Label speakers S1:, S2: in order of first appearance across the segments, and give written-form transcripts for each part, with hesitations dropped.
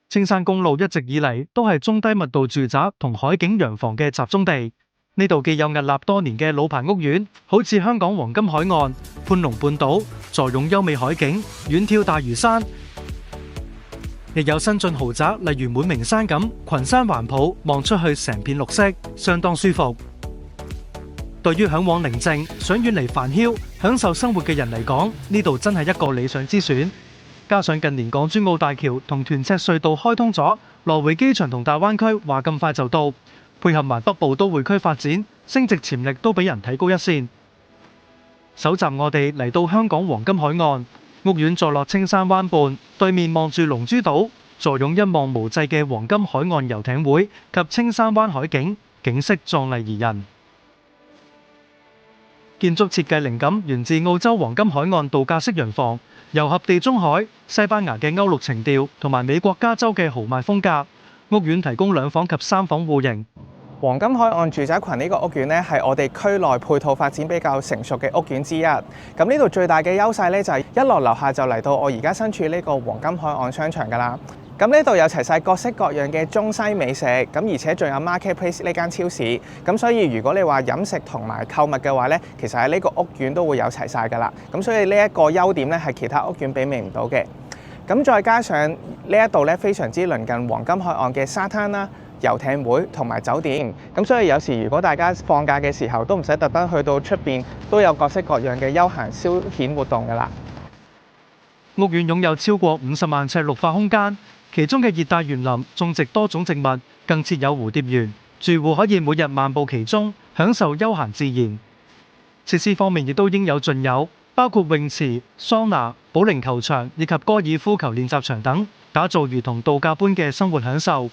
S1: 青山公路一直以嚟都係中低密度住宅同海景洋房嘅集中地。呢度既有屹立多年嘅老牌屋苑，好似香港黃金海岸、蟠龍半島，坐擁優美海景，遠眺大嶼山；亦有新晉豪宅，例如滿名山咁，群山環抱，望出去成片綠色，相當舒服。對於嚮往寧靜、想遠離煩囂、享受生活嘅人嚟講，呢度真係一個理想之選。加上近年港珠澳大橋同屯赤隧道開通咗，羅湖機場同大灣區話咁快就到，配合埋北部都會區發展，升值潛力都俾人睇高一線。首集我哋嚟到香港黃金海岸，屋苑坐落青山灣畔，對面望住龍珠島，坐擁一望無際嘅黃金海岸遊艇會及青山灣海景，景色壯麗怡人。建築設計靈感源自澳洲黃金海岸度假式洋房，糅合地中海、西班牙嘅歐陸情調同埋美國加州嘅豪邁風格。屋苑提供2房及3房戶型。
S2: 黃金海岸住宅群呢個屋苑呢，係我哋區內配套發展比較成熟嘅屋苑之一。咁呢度最大嘅優勢呢，就係一落樓下就嚟到我而家身處呢個黃金海岸商場㗎啦。咁呢度有齊晒各式各樣嘅中西美食，咁而且仲有 Marketplace 呢間超市。咁所以如果你話飲食同埋購物嘅話呢，其實喺呢個屋苑都會有齊晒㗎啦。咁所以呢一個優點呢，係其他屋苑媲美唔到嘅。咁再加上呢一度呢，非常之鄰近黃金海岸嘅沙灘啦、遊艇會同埋酒店。咁所以有時如果大家放假嘅時候都唔使特登去到出邊，都有各式各樣嘅休閒消遣活動㗎啦。
S1: 屋苑擁有超過50萬尺綠化空間，其中嘅熱帶園林種植多種植物，更設有蝴蝶園，住戶可以每日漫步其中，享受悠閒自然。設施方面亦都應有盡有，包括泳池、桑拿、保齡球場以及高爾夫球練習場等，打造如同度假般嘅生活享受。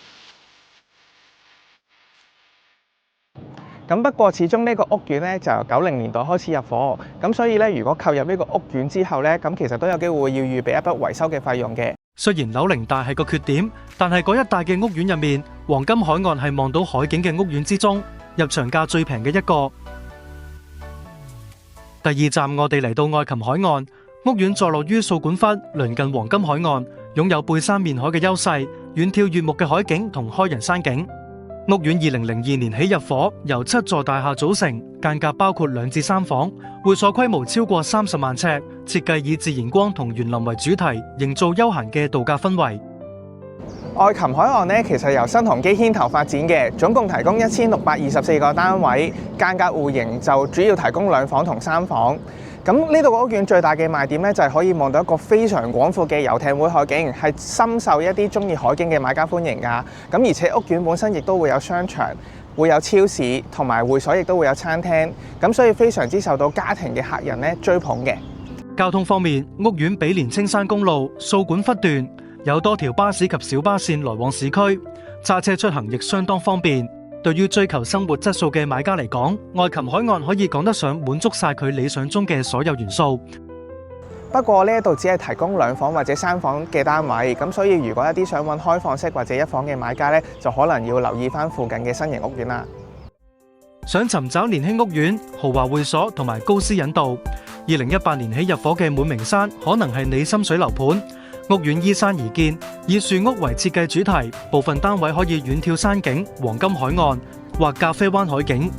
S2: 咁不過始終呢個屋苑呢，就由90年代開始入伙，咁所以呢，如果購入呢個屋苑之後呢，咁其實都有機會要預備一筆維修嘅費用嘅。
S1: 雖然樓齡大係個缺點，但係嗰一帶嘅屋苑入面，黃金海岸係望到海景嘅屋苑之中，入場價最平嘅一個。第二站我哋嚟到愛琴海岸，屋苑坐落於掃管笏，鄰近黃金海岸，擁有背山面海嘅優勢，遠眺悅目嘅海景同開揚山景。屋苑2002年起入伙，由7座大廈組成，間隔包括2至3房，會所規模超過30萬尺，設計以自然光同園林為主題，營造悠閒嘅度假氛圍。
S2: 愛琴海岸呢，其實由新鴻基牽頭發展嘅，總共提供1624個單位，間隔戶型就主要提供2房同3房。咁呢度個屋苑最大嘅賣點呢，就係可以望到一個非常廣闊嘅遊艇會海景，係深受一啲中意海景嘅買家歡迎㗎。咁而且屋苑本身亦都會有商場、會有超市同埋會所，亦都會有餐廳。咁所以非常之受到家庭嘅客人呢追捧嘅。
S1: 交通方面，屋苑毗連青山公路、掃管笏段，有多條巴士及小巴線來往市區，揸車出行亦相當方便。對於追求生活質素嘅買家嚟講，愛琴海岸可以講得上滿足晒佢理想中嘅所有元素。
S2: 不過呢度只係提供2房或者3房嘅單位，咁所以如果一啲想揾開放式或者1房嘅買家呢，就可能要留意翻附近嘅新型屋苑啦。
S1: 想尋找年輕屋苑、豪華會所同埋高私隱度，2018年起入伙嘅滿名山可能係你心水樓盤。屋苑依山而建，以樹屋為設計主題，部分單位可以遠眺山景、黃金海岸或咖啡灣海景。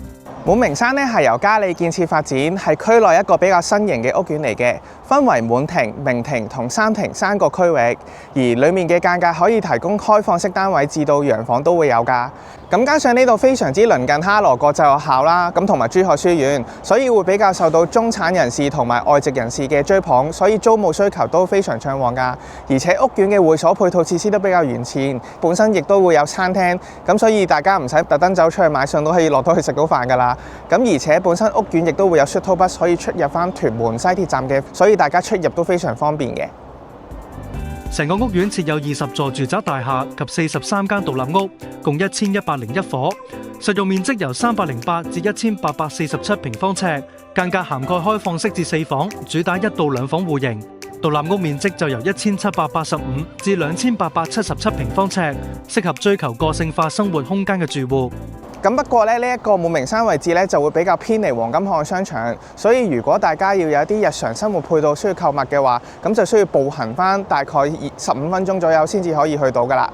S2: 滿名山呢係由嘉里建設發展，係區內一個比較新型嘅屋苑嚟嘅，分為滿庭、明庭同三庭3個區域，而裡面嘅間隔可以提供開放式單位至到洋房都會有㗎。咁加上呢度非常之鄰近哈羅國際學校啦，咁同埋珠海書院，所以會比較受到中產人士同埋外籍人士嘅追捧，所以租務需求都非常暢旺㗎。而且屋苑嘅會所配套設施都比較完善，本身亦都會有餐廳，咁所以大家唔使特登走出去買餸都可以落到去食到飯㗎啦。咁而且本身屋苑亦都會有 shuttle bus 可以出入返屯門西鐵站嘅，所以大家出入都非常方便嘅。
S1: 成個屋苑設有20座住宅大廈及43間獨立屋，共1101伙，實用面積由308至1847平方尺，間隔涵蓋開放式至4房，主打1到2房戶型。獨立屋面積就由1785至2877平方尺，適合追求個性化生活空間嘅住戶。
S2: 咁不過呢一個滿名山位置呢，就會比較偏離黃金海岸商場，所以如果大家要有一啲日常生活配套需要購物嘅話，咁就需要步行返大概15分鐘左右先至可以去到㗎啦。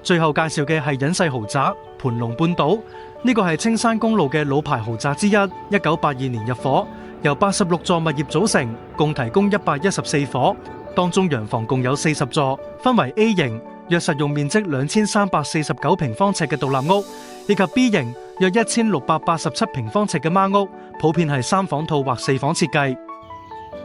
S1: 最後介紹嘅係隱世豪宅蟠龍半島，呢個係青山公路嘅老牌豪宅之一，1982年入伙，由86座物業組成，共提供114伙，當中洋房共有40座，分為 A 型，約實用面積2349平方尺嘅獨立屋，以及 B 型，約1687平方尺嘅孖屋，普遍係3房套或4房設計。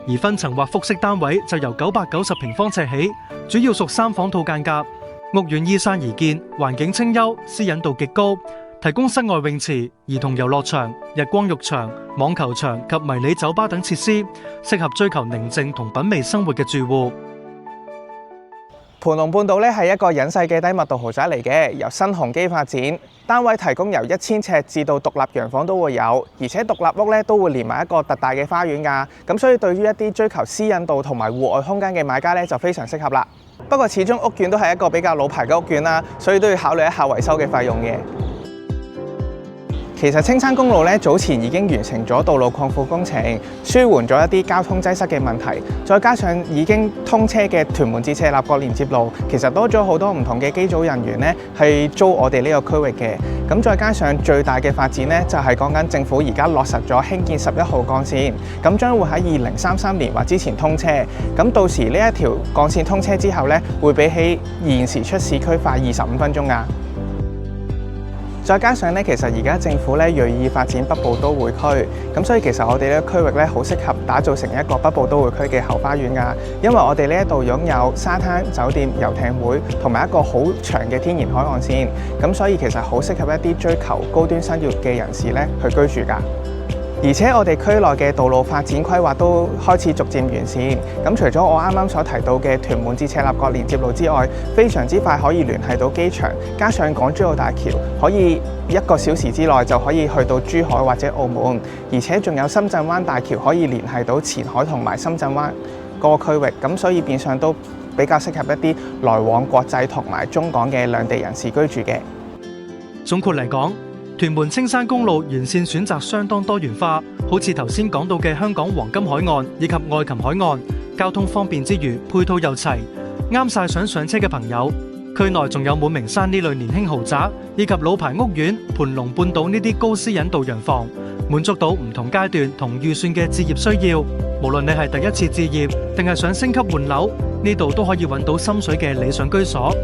S1: 而分層或複式單位就由990平方尺起，主要屬3房套間隔。屋苑依山而建，環境清幽，私隱度極高，提供室外泳池、兒童遊樂場、日光浴場、網球場及迷你酒吧等設施，適合追求寧靜同品味生活嘅住戶。
S2: 蟠龍半島咧係一個隱世嘅低密度豪宅嚟嘅，由新鴻基發展，單位提供由1000尺至到獨立洋房都會有，而且獨立屋咧都會連埋一個特大嘅花園㗎，咁所以對於一啲追求私隱度同埋戶外空間嘅買家咧就非常適合啦。不過始終屋苑都係一個比較老牌嘅屋苑啦，所以都要考慮一下維修嘅費用嘅。其實青山公路咧早前已經完成咗道路擴闊工程，舒緩咗一啲交通擠塞嘅問題，再加上已經通車嘅屯門至赤鱲角連接路，其實多咗好多唔同嘅機組人員咧係租我哋呢個區域嘅。咁再加上最大嘅發展咧，就係講緊政府而家落實咗興建11號幹線，咁將會喺2033年或之前通車。咁到時呢一條幹線通車之後咧，會比起現時出市區快25分鐘㗎。再加上咧，其實而家政府咧銳意發展北部都會區，咁所以其實我哋呢個區域咧好適合打造成一個北部都會區嘅後花園㗎，因為我哋呢一度擁有沙灘、酒店、遊艇會同埋一個好長嘅天然海岸線，咁所以其實好適合一啲追求高端生活嘅人士咧去居住㗎。而且我哋區內嘅道路發展規劃都開始逐漸完善。咁除咗我啱啱所提到嘅屯門至赤鱲角連接路之外，非常之快可以聯繫到機場，加上港珠澳大橋，可以1個小時之內就可以去到珠海或者澳門。而且仲有深圳灣大橋可以聯繫到前海同埋深圳灣個區域，咁所以變相都比較適合一啲來往國際同埋中港嘅兩地人士居住嘅。
S1: 總括嚟講，屯門青山公路沿線選擇相當多元化，好似頭先講到嘅香港黃金海岸以及愛琴海岸，交通方便之餘，配套又齊，啱晒想上車嘅朋友。區內仲有滿名山呢類年輕豪宅，以及老牌屋苑、蟠龍半島呢啲高私隱度洋房，滿足到唔同階段同預算嘅置業需要。無論你係第一次置業，定係想升級換樓，呢度都可以揾到心水嘅理想居所。